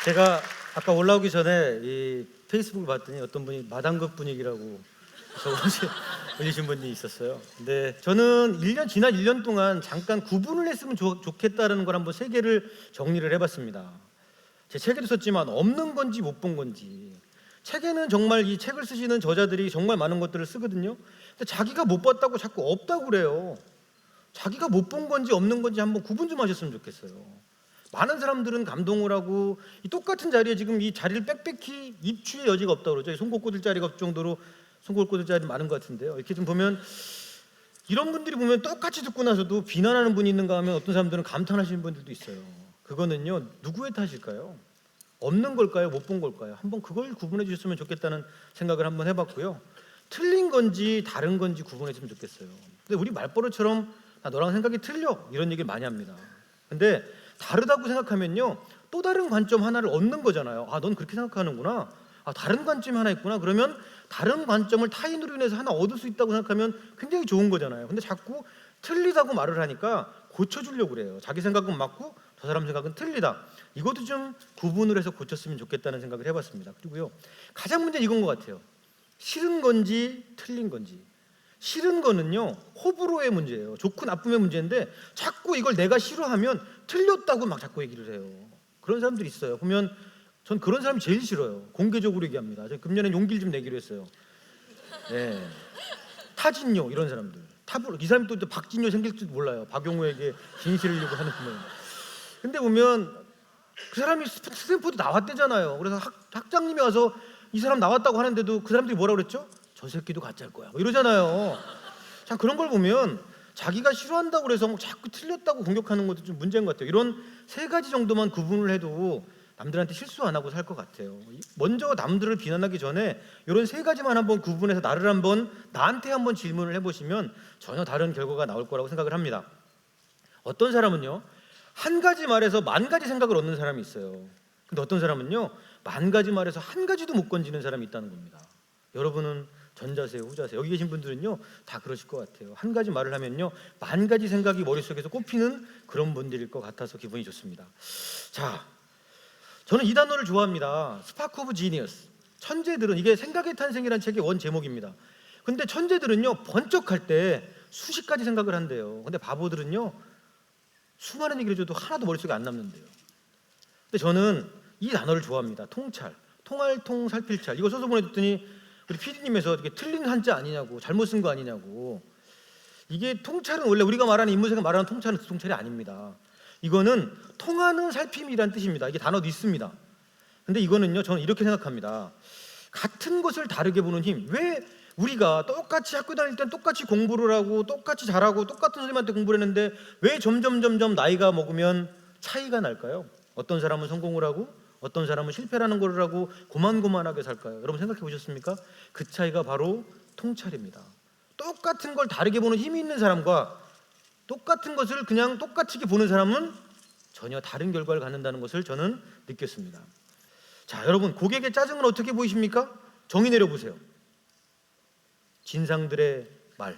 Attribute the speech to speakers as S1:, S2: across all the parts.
S1: 제가 아까 올라오기 전에 이 페이스북을 봤더니 어떤 분이 마당극 분위기라고 올리신 분이 있었어요. 근데 저는 지난 1년 동안 잠깐 구분을 했으면 좋겠다는 걸 한번 세 개를 정리를 해봤습니다. 제 책에도 썼지만 없는 건지 못 본 건지. 책에는 정말 이 책을 쓰시는 저자들이 정말 많은 것들을 쓰거든요. 근데 자기가 못 봤다고 자꾸 없다고 그래요. 자기가 못 본 건지 없는 건지 한번 구분 좀 하셨으면 좋겠어요. 많은 사람들은 감동을 하고 이 똑같은 자리에 지금 이 자리를 빽빽히 입추의 여지가 없다고 그러죠. 손꼽 꽂을 자리가 없을 정도로 손꼽 꽂을 자리 많은 것 같은데요. 이렇게 좀 보면 이런 분들이 보면 똑같이 듣고 나서도 비난하는 분이 있는가 하면 어떤 사람들은 감탄하시는 분들도 있어요. 그거는요, 누구의 탓일까요? 없는 걸까요? 못 본 걸까요? 한번 그걸 구분해 주셨으면 좋겠다는 생각을 한번 해봤고요. 틀린 건지 다른 건지 구분해 주면 좋겠어요. 근데 우리 말버릇처럼 너랑 생각이 틀려 이런 얘기를 많이 합니다. 근데 다르다고 생각하면요, 또 다른 관점 하나를 얻는 거잖아요. 아, 넌 그렇게 생각하는구나. 아, 다른 관점이 하나 있구나. 그러면 다른 관점을 타인으로 인해서 하나 얻을 수 있다고 생각하면 굉장히 좋은 거잖아요. 근데 자꾸 틀리다고 말을 하니까 고쳐주려고 그래요. 자기 생각은 맞고 저 사람 생각은 틀리다. 이것도 좀 구분을 해서 고쳤으면 좋겠다는 생각을 해봤습니다. 그리고요, 가장 문제는 이건 것 같아요. 싫은 건지 틀린 건지. 싫은 거는요, 호불호의 문제예요. 좋고 나쁨의 문제인데 자꾸 이걸 내가 싫어하면 틀렸다고 막 자꾸 얘기를 해요. 그런 사람들이 있어요. 보면 전 그런 사람이 제일 싫어요. 공개적으로 얘기합니다. 저 금년에 용기를 좀 내기로 했어요. 네. 타진요 이런 사람들. 이 사람이 또 박진요 생길지도 몰라요. 박용우에게 진실을 하는 분은. 근데 보면 그 사람이 스탠포드 나왔대잖아요. 그래서 학장님이 와서 이 사람 나왔다고 하는데도 그 사람들이 뭐라고 그랬죠? 저 새끼도 가짜일 거야. 뭐 이러잖아요. 자, 그런 걸 보면 자기가 싫어한다고 그래서 뭐 자꾸 틀렸다고 공격하는 것도 좀 문제인 것 같아요. 이런 세 가지 정도만 구분을 해도 남들한테 실수 안 하고 살 것 같아요. 먼저 남들을 비난하기 전에 이런 세 가지만 한번 구분해서 나한테 한번 질문을 해보시면 전혀 다른 결과가 나올 거라고 생각을 합니다. 어떤 사람은요, 한 가지 말에서 만 가지 생각을 얻는 사람이 있어요. 근데 어떤 사람은요, 만 가지 말에서 한 가지도 못 건지는 사람이 있다는 겁니다. 여러분은 전자세요, 후자세요? 여기 계신 분들은요, 다 그러실 것 같아요. 한 가지 말을 하면요, 만 가지 생각이 머릿속에서 꼽히는 그런 분들일 것 같아서 기분이 좋습니다. 자, 저는 이 단어를 좋아합니다. 스파크 오브 지니어스. 천재들은, 이게 생각의 탄생이라는 책의 원 제목입니다. 근데 천재들은요, 번쩍할 때 수십 가지 생각을 한대요. 근데 바보들은요, 수많은 얘기를 해줘도 하나도 머릿속에 안 남는데요. 근데 저는 이 단어를 좋아합니다. 통찰, 통할 살필찰. 이거 써서 보내줬더니 우리 PD님에서 이게 틀린 한자 아니냐고, 잘못 쓴 거 아니냐고. 이게 통찰은 원래 우리가 말하는 인문세가 말하는 통찰은 그 통찰이 아닙니다. 이거는 통하는 살핌이라는 뜻입니다. 이게 단어도 있습니다. 근데 이거는요, 저는 이렇게 생각합니다. 같은 것을 다르게 보는 힘. 왜 우리가 똑같이 학교 다닐 땐 똑같이 공부를 하고 똑같이 잘하고 똑같은 선생님한테 공부를 했는데 왜 점점 나이가 먹으면 차이가 날까요? 어떤 사람은 성공을 하고 어떤 사람은 실패라는 걸 하고 고만고만하게 살까요? 여러분 생각해 보셨습니까? 그 차이가 바로 통찰입니다. 똑같은 걸 다르게 보는 힘이 있는 사람과 똑같은 것을 그냥 똑같이 보는 사람은 전혀 다른 결과를 갖는다는 것을 저는 느꼈습니다. 자, 여러분, 고객의 짜증은 어떻게 보이십니까? 정의 내려보세요. 진상들의 말.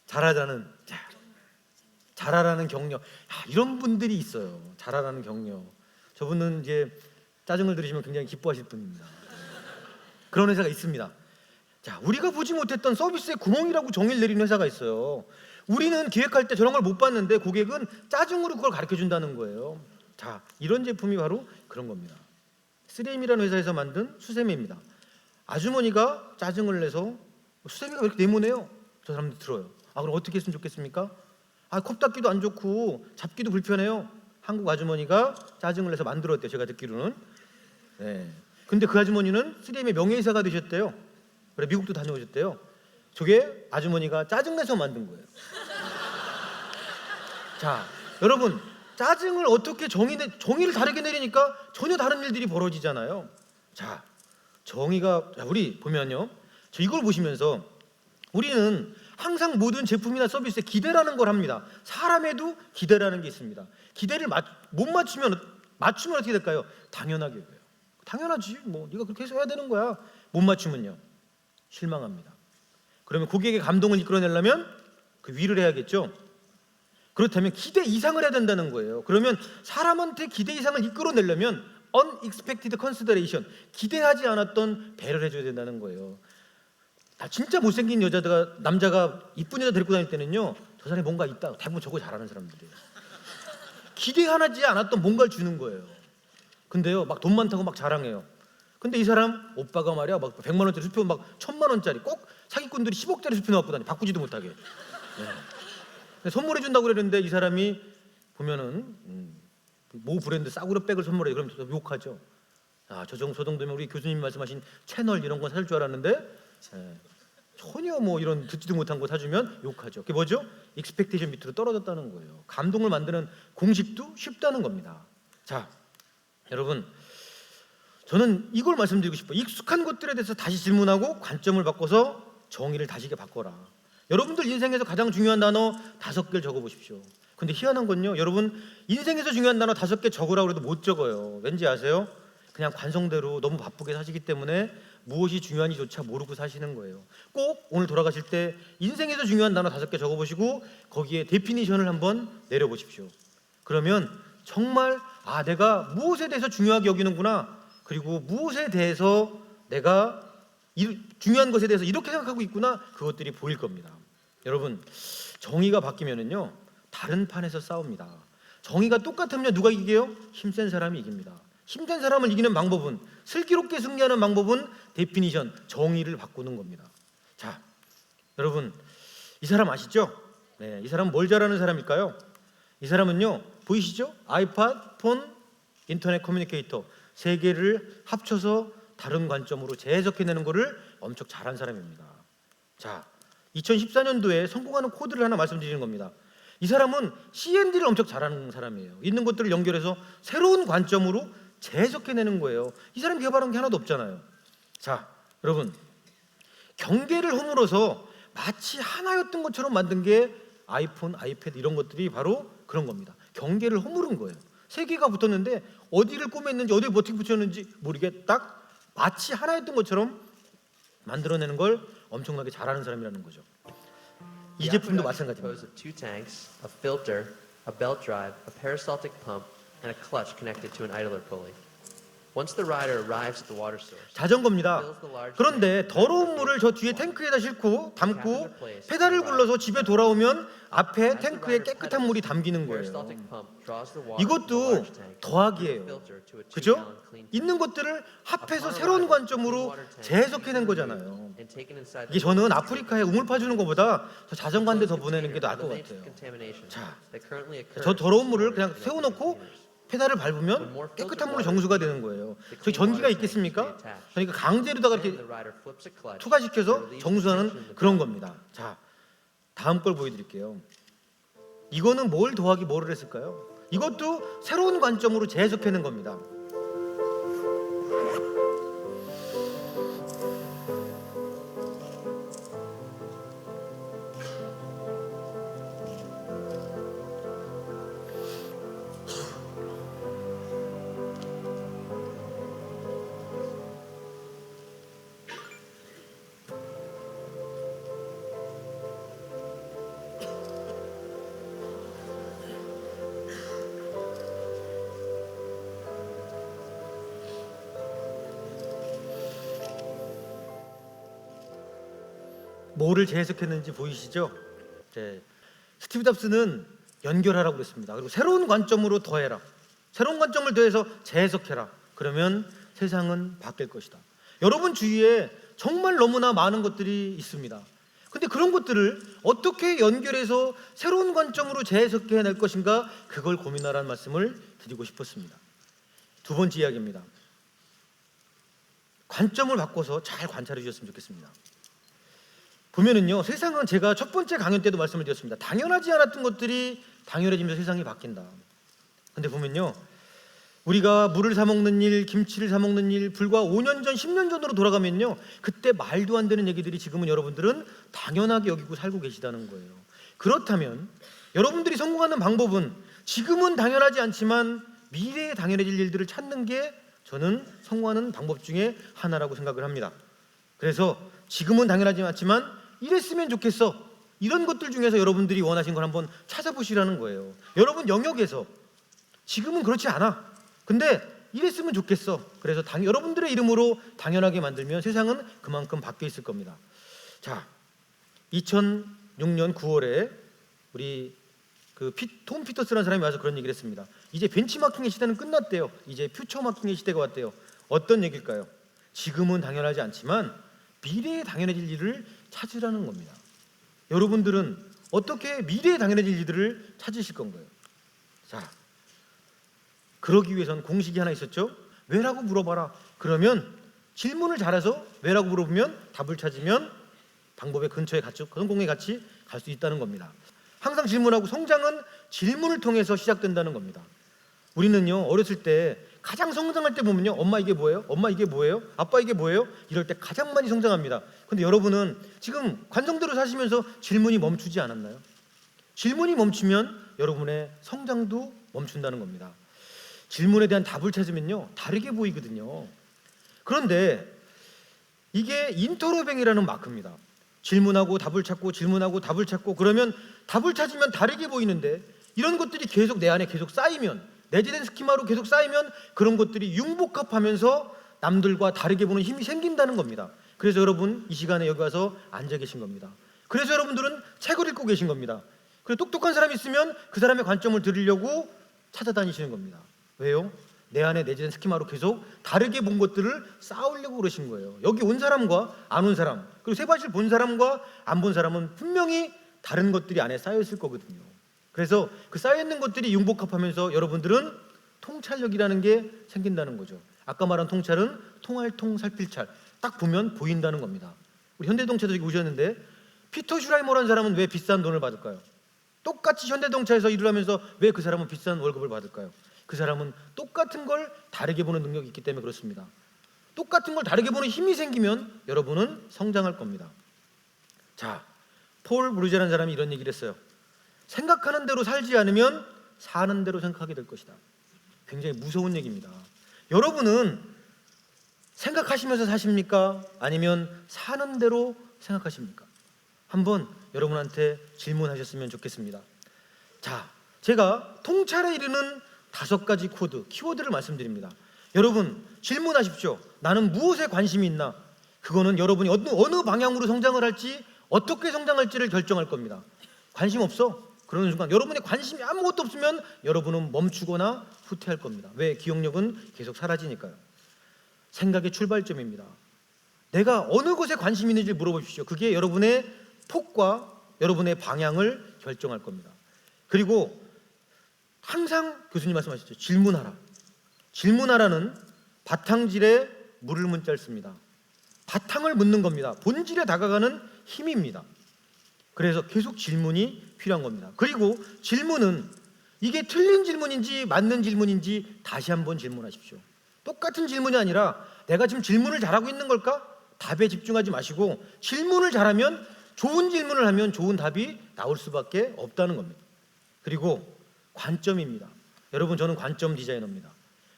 S1: 잘하라는 격려. 이런 분들이 있어요. 잘하라는 격려. 저분은 이제 짜증을 들으시면 굉장히 기뻐하실 분입니다. 그런 회사가 있습니다. 자, 우리가 보지 못했던 서비스에 구멍이라고 정의를 내리는 회사가 있어요. 우리는 기획할 때 저런 걸 못 봤는데 고객은 짜증으로 그걸 가르쳐 준다는 거예요. 자, 이런 제품이 바로 그런 겁니다. 3M이라는 회사에서 만든 수세미입니다. 아주머니가 짜증을 내서 수세미가 왜 이렇게 네모네요? 저 사람들 들어요. 그럼 어떻게 했으면 좋겠습니까? 컵 닦기도 안 좋고 잡기도 불편해요. 한국 아주머니가 짜증을 내서 만들었대요. 제가 듣기로는. 네. 근데 그 아주머니는 3M의 명예이사가 되셨대요. 그래, 미국도 다녀오셨대요. 저게 아주머니가 짜증내서 만든 거예요. 자, 여러분, 짜증을 어떻게 정의를 다르게 내리니까 전혀 다른 일들이 벌어지잖아요. 자, 우리 보면요, 저 이걸 보시면서 우리는 항상 모든 제품이나 서비스에 기대라는 걸 합니다. 사람에도 기대라는 게 있습니다. 기대를 못 맞추면 어떻게 될까요? 당연하게 돼요. 당연하지, 뭐 네가 그렇게 해서 해야 되는 거야. 못 맞추면요, 실망합니다. 그러면 고객의 감동을 이끌어내려면 그 위를 해야겠죠. 그렇다면 기대 이상을 해야 된다는 거예요. 그러면 사람한테 기대 이상을 이끌어내려면 unexpected consideration, 기대하지 않았던 배려를 해줘야 된다는 거예요. 진짜 못생긴 남자가 이쁜 여자 데리고 다닐 때는요, 저 사람이 뭔가 있다, 대부분 저거 잘하는 사람들이에요. 기대하지 않았던 뭔가를 주는 거예요. 근데요, 막 돈 많다고 막 자랑해요. 근데 이 사람 오빠가 말이야, 막 100만 원짜리 수표, 막 1000만 원짜리, 꼭 사기꾼들이 10억짜리 수표 넣고 다니, 바꾸지도 못하게. 네. 선물해 준다고 그랬는데 이 사람이 보면은 모 브랜드 싸구려 백을 선물해. 그럼 욕하죠. 저 정도면 우리 교수님 말씀하신 채널 이런 건 살 줄 알았는데 전혀 뭐 이런 듣지도 못한 거 사주면 욕하죠. 그게 뭐죠? 익스펙테이션 밑으로 떨어졌다는 거예요. 감동을 만드는 공식도 쉽다는 겁니다. 자, 여러분, 저는 이걸 말씀드리고 싶어요. 익숙한 것들에 대해서 다시 질문하고 관점을 바꿔서 정의를 다시 바꿔라. 여러분들 인생에서 가장 중요한 단어 5개를 적어보십시오. 근데 희한한 건요, 여러분 인생에서 중요한 단어 5개 적으라고 해도 못 적어요. 왠지 아세요? 그냥 관성대로 너무 바쁘게 사시기 때문에 무엇이 중요한지조차 모르고 사시는 거예요. 꼭 오늘 돌아가실 때 인생에서 중요한 단어 5개 적어보시고 거기에 데피니션을 한번 내려보십시오. 그러면 정말 내가 무엇에 대해서 중요하게 여기는구나, 그리고 무엇에 대해서 내가 중요한 것에 대해서 이렇게 생각하고 있구나, 그것들이 보일 겁니다. 여러분, 정의가 바뀌면은요 다른 판에서 싸웁니다. 정의가 똑같으면 누가 이기게요? 힘센 사람이 이깁니다. 힘센 사람을 이기는 방법은, 슬기롭게 승리하는 방법은 데피니션, 정의를 바꾸는 겁니다. 자, 여러분, 이 사람 아시죠? 네, 이 사람은 뭘 잘하는 사람일까요? 이 사람은요, 보이시죠? 아이팟, 폰, 인터넷 커뮤니케이터 3개를 합쳐서 다른 관점으로 재해석해내는 것을 엄청 잘한 사람입니다. 자, 2014년도에 성공하는 코드를 하나 말씀드리는 겁니다. 이 사람은 C&D를 엄청 잘하는 사람이에요. 있는 것들을 연결해서 새로운 관점으로 재해석해내는 거예요. 이 사람이 개발한 게 하나도 없잖아요. 자, 여러분, 경계를 허물어서 마치 하나였던 것처럼 만든 게 아이폰, 아이패드 이런 것들이 바로 그런 겁니다. 경계를 허무른 거예요. 3개가 붙었는데 어디를 꼬맸는지 어디를 버팅 붙였는지 모르게 딱 마치 하나였던 것처럼 만들어내는 걸 엄청나게 잘하는 사람이라는 거죠. 이 제품도 마찬가지입니다.
S2: Two tanks, a filter, a belt drive, a peristaltic pump, and a clutch connected to an idler pulley. Once the rider arrives at the water source,
S1: 자전거입니다. 그런데 더러운 물을 저 뒤에 탱크에다 싣고 담고 페달을 굴러서 집에 돌아오면 앞에 탱크에 깨끗한 물이 담기는 거예요. 이것도 더하기예요. 그죠? 있는 것들을 합해서 새로운 관점으로 재해석해낸 거잖아요. 이게 저는 아프리카에 우물 파주는 것보다 저 자전거 한 대 더 보내는 게 나을 것 같아요. 자, 저 더러운 물을 그냥 세워놓고 페달을 밟으면 깨끗한 물로 정수가 되는 거예요. 저기 전기가 있겠습니까? 그러니까 강제로다가 이렇게 투과시켜서 정수하는 그런 겁니다. 자, 다음 걸 보여드릴게요. 이거는 뭘 더하기 뭐를 했을까요? 이것도 새로운 관점으로 재해석해낸 겁니다. 뭐를 재해석했는지 보이시죠? 네. 스티브 잡스는 연결하라고 그랬습니다. 그리고 새로운 관점으로 더해라. 새로운 관점을 더해서 재해석해라. 그러면 세상은 바뀔 것이다. 여러분 주위에 정말 너무나 많은 것들이 있습니다. 근데 그런 것들을 어떻게 연결해서 새로운 관점으로 재해석해낼 것인가, 그걸 고민하라는 말씀을 드리고 싶었습니다. 두 번째 이야기입니다. 관점을 바꿔서 잘 관찰해 주셨으면 좋겠습니다. 보면은요, 세상은, 제가 첫 번째 강연 때도 말씀을 드렸습니다. 당연하지 않았던 것들이 당연해지면서 세상이 바뀐다. 근데 보면요, 우리가 물을 사 먹는 일, 김치를 사 먹는 일, 불과 5년 전, 10년 전으로 돌아가면요, 그때 말도 안 되는 얘기들이 지금은 여러분들은 당연하게 여기고 살고 계시다는 거예요. 그렇다면 여러분들이 성공하는 방법은 지금은 당연하지 않지만 미래에 당연해질 일들을 찾는 게 저는 성공하는 방법 중에 하나라고 생각을 합니다. 그래서 지금은 당연하지 않지만 이랬으면 좋겠어, 이런 것들 중에서 여러분들이 원하신 걸 한번 찾아보시라는 거예요. 여러분 영역에서 지금은 그렇지 않아. 근데 이랬으면 좋겠어. 그래서 여러분들의 이름으로 당연하게 만들면 세상은 그만큼 바뀌어 있을 겁니다. 자, 2006년 9월에 우리 톰 피터스라는 사람이 와서 그런 얘기를 했습니다. 이제 벤치마킹의 시대는 끝났대요. 이제 퓨처마킹의 시대가 왔대요. 어떤 얘기일까요? 지금은 당연하지 않지만 미래에 당연해질 일을 찾으라는 겁니다. 여러분들은 어떻게 미래에 당연해질 일들을 찾으실 건가요? 자, 그러기 위해선 공식이 하나 있었죠. 왜라고 물어봐라. 그러면 질문을 잘해서 왜라고 물어보면 답을 찾으면 방법의 근처에 성공에 같이 갈 수 있다는 겁니다. 항상 질문하고 성장은 질문을 통해서 시작된다는 겁니다. 우리는요 어렸을 때 가장 성장할 때 보면요 엄마 이게 뭐예요? 엄마 이게 뭐예요? 아빠 이게 뭐예요? 이럴 때 가장 많이 성장합니다. 근데 여러분은 지금 관성대로 사시면서 질문이 멈추지 않았나요? 질문이 멈추면 여러분의 성장도 멈춘다는 겁니다. 질문에 대한 답을 찾으면요 다르게 보이거든요. 그런데 이게 인터로뱅이라는 마크입니다. 질문하고 답을 찾고 질문하고 답을 찾고 그러면 답을 찾으면 다르게 보이는데 이런 것들이 계속 내 안에 계속 쌓이면 내재된 스키마로 계속 쌓이면 그런 것들이 융복합하면서 남들과 다르게 보는 힘이 생긴다는 겁니다. 그래서 여러분 이 시간에 여기 와서 앉아 계신 겁니다. 그래서 여러분들은 책을 읽고 계신 겁니다. 그리고 똑똑한 사람이 있으면 그 사람의 관점을 들으려고 찾아다니시는 겁니다. 왜요? 내 안에 내재된 스키마로 계속 다르게 본 것들을 쌓으려고 그러신 거예요. 여기 온 사람과 안 온 사람 그리고 세바실 본 사람과 안 본 사람은 분명히 다른 것들이 안에 쌓여 있을 거거든요. 그래서 그 쌓여 있는 것들이 융복합하면서 여러분들은 통찰력이라는 게 생긴다는 거죠. 아까 말한 통찰은 통할 통 살필 찰 딱 보면 보인다는 겁니다. 우리 현대동차도 여기 오셨는데 피터 슈라이머라는 사람은 왜 비싼 돈을 받을까요? 똑같이 현대동차에서 일을 하면서 왜 그 사람은 비싼 월급을 받을까요? 그 사람은 똑같은 걸 다르게 보는 능력이 있기 때문에 그렇습니다. 똑같은 걸 다르게 보는 힘이 생기면 여러분은 성장할 겁니다. 자, 폴 브루제라는 사람이 이런 얘기를 했어요. 생각하는 대로 살지 않으면 사는 대로 생각하게 될 것이다. 굉장히 무서운 얘기입니다. 여러분은 생각하시면서 사십니까? 아니면 사는 대로 생각하십니까? 한번 여러분한테 질문하셨으면 좋겠습니다. 자, 제가 통찰에 이르는 5가지 코드, 키워드를 말씀드립니다. 여러분 질문하십시오. 나는 무엇에 관심이 있나? 그거는 여러분이 어느 방향으로 성장을 할지 어떻게 성장할지를 결정할 겁니다. 관심 없어? 그러는 순간 여러분의 관심이 아무것도 없으면 여러분은 멈추거나 후퇴할 겁니다. 왜? 기억력은 계속 사라지니까요. 생각의 출발점입니다. 내가 어느 것에 관심이 있는지 물어보십시오. 그게 여러분의 폭과 여러분의 방향을 결정할 겁니다. 그리고 항상 교수님 말씀하셨죠. 질문하라. 질문하라는 바탕질에 물을 문자를 씁니다. 바탕을 묻는 겁니다. 본질에 다가가는 힘입니다. 그래서 계속 질문이 필요한 겁니다. 그리고 질문은 이게 틀린 질문인지 맞는 질문인지 다시 한번 질문하십시오. 똑같은 질문이 아니라 내가 지금 질문을 잘하고 있는 걸까? 답에 집중하지 마시고 질문을 잘하면 좋은 질문을 하면 좋은 답이 나올 수밖에 없다는 겁니다. 그리고 관점입니다. 여러분 저는 관점 디자이너입니다.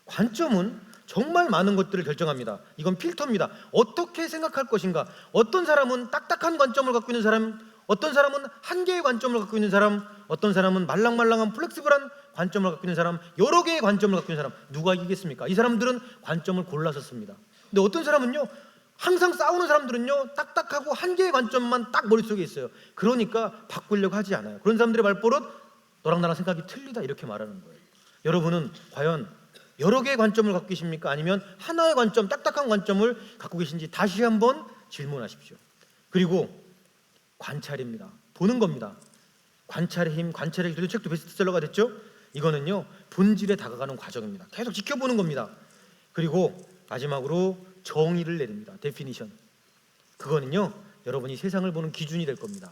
S1: 관점은 정말 많은 것들을 결정합니다. 이건 필터입니다. 어떻게 생각할 것인가? 어떤 사람은 딱딱한 관점을 갖고 있는 사람, 어떤 사람은 한계의 관점을 갖고 있는 사람, 어떤 사람은 말랑말랑한 플렉시블한 관점을 갖고 있는 사람, 여러 개의 관점을 갖고 있는 사람, 누가 이기겠습니까? 이 사람들은 관점을 골라서 씁니다. 근데 어떤 사람은요, 항상 싸우는 사람들은요, 딱딱하고 한계의 관점만 딱 머릿속에 있어요. 그러니까 바꾸려고 하지 않아요. 그런 사람들의 말버릇, 너랑 나랑 생각이 틀리다 이렇게 말하는 거예요. 여러분은 과연 여러 개의 관점을 갖고 계십니까? 아니면 하나의 관점, 딱딱한 관점을 갖고 계신지 다시 한번 질문하십시오. 그리고 관찰입니다. 보는 겁니다. 관찰의 힘, 관찰의 길, 책도 베스트셀러가 됐죠? 이거는요 본질에 다가가는 과정입니다. 계속 지켜보는 겁니다. 그리고 마지막으로 정의를 내립니다. 데피니션. 그거는요 여러분이 세상을 보는 기준이 될 겁니다.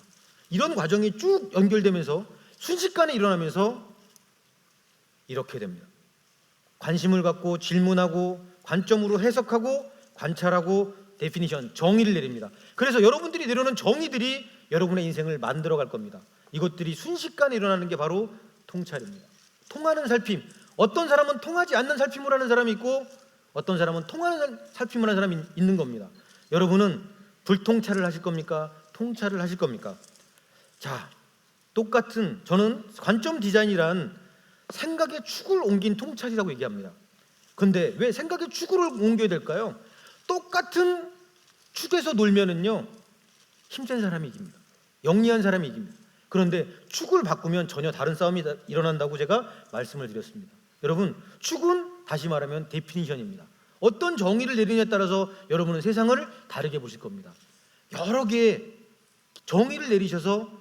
S1: 이런 과정이 쭉 연결되면서 순식간에 일어나면서 이렇게 됩니다. 관심을 갖고 질문하고 관점으로 해석하고 관찰하고 데피니션, 정의를 내립니다. 그래서 여러분들이 내려놓은 정의들이 여러분의 인생을 만들어갈 겁니다. 이것들이 순식간에 일어나는 게 바로 통찰입니다. 통하는 살핌. 어떤 사람은 통하지 않는 살핌을 하는 사람이 있고 어떤 사람은 통하는 살핌을 하는 사람이 있는 겁니다. 여러분은 불통찰을 하실 겁니까? 통찰을 하실 겁니까? 자, 똑같은 저는 관점 디자인이란 생각의 축을 옮긴 통찰이라고 얘기합니다. 근데 왜 생각의 축을 옮겨야 될까요? 똑같은 축에서 놀면은요 힘센 사람이 이깁니다. 영리한 사람이 이깁니다. 그런데 축을 바꾸면 전혀 다른 싸움이 일어난다고 제가 말씀을 드렸습니다. 여러분, 축은 다시 말하면 데피니션입니다. 어떤 정의를 내리느냐에 따라서 여러분은 세상을 다르게 보실 겁니다. 여러 개의 정의를 내리셔서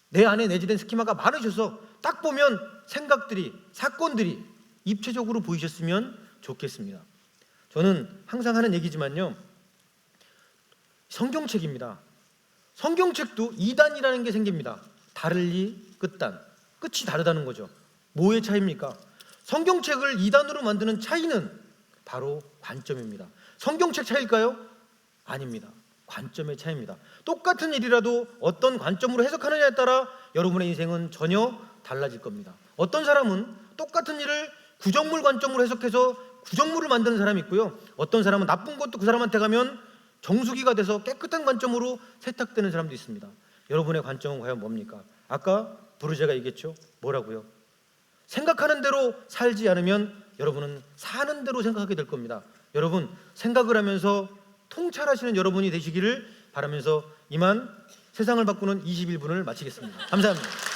S1: 내 안에 내재된 스키마가 많으셔서 딱 보면 생각들이, 사건들이 입체적으로 보이셨으면 좋겠습니다. 저는 항상 하는 얘기지만요, 성경책입니다. 성경책도 2단이라는 게 생깁니다. 다를리 끝단, 끝이 다르다는 거죠. 뭐의 차이입니까? 성경책을 2단으로 만드는 차이는 바로 관점입니다. 성경책 차이일까요? 아닙니다. 관점의 차이입니다. 똑같은 일이라도 어떤 관점으로 해석하느냐에 따라 여러분의 인생은 전혀 달라질 겁니다. 어떤 사람은 똑같은 일을 구정물 관점으로 해석해서 구정물을 만드는 사람이 있고요, 어떤 사람은 나쁜 것도 그 사람한테 가면 정수기가 돼서 깨끗한 관점으로 세탁되는 사람도 있습니다. 여러분의 관점은 과연 뭡니까? 아까 부르제가 얘기했죠. 뭐라고요? 생각하는 대로 살지 않으면 여러분은 사는 대로 생각하게 될 겁니다. 여러분, 생각을 하면서 통찰하시는 여러분이 되시기를 바라면서 이만 세상을 바꾸는 21분을 마치겠습니다. 감사합니다.